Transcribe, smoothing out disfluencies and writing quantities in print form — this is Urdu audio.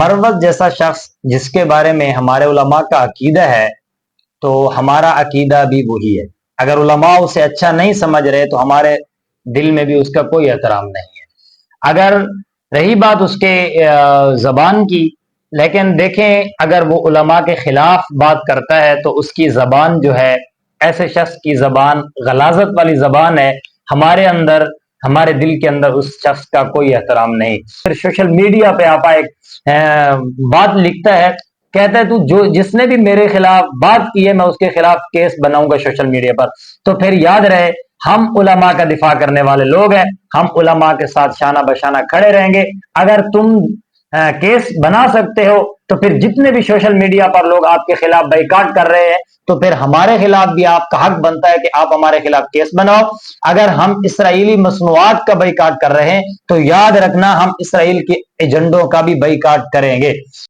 مروت جیسا شخص جس کے بارے میں ہمارے علماء کا عقیدہ ہے تو ہمارا عقیدہ بھی وہی ہے. اگر علماء اسے اچھا نہیں سمجھ رہے تو ہمارے دل میں بھی اس کا کوئی احترام نہیں ہے. اگر رہی بات اس کے زبان کی، لیکن دیکھیں اگر وہ علماء کے خلاف بات کرتا ہے تو اس کی زبان جو ہے، ایسے شخص کی زبان غلاظت والی زبان ہے. ہمارے اندر، ہمارے دل کے اندر اس شخص کا کوئی احترام نہیں. پھر سوشل میڈیا پہ آپ ایک بات لکھتا ہے، کہتا ہے تو جس نے بھی میرے خلاف بات کی ہے میں اس کے خلاف کیس بناؤں گا سوشل میڈیا پر. تو پھر یاد رہے ہم علماء کا دفاع کرنے والے لوگ ہیں، ہم علماء کے ساتھ شانہ بشانہ کھڑے رہیں گے. اگر تم کیس بنا سکتے ہو تو پھر جتنے بھی سوشل میڈیا پر لوگ آپ کے خلاف بائیکاٹ کر رہے ہیں تو پھر ہمارے خلاف بھی آپ کا حق بنتا ہے کہ آپ ہمارے خلاف کیس بناؤ. اگر ہم اسرائیلی مصنوعات کا بائیکاٹ کر رہے ہیں تو یاد رکھنا ہم اسرائیل کے ایجنڈوں کا بھی بائیکاٹ کریں گے.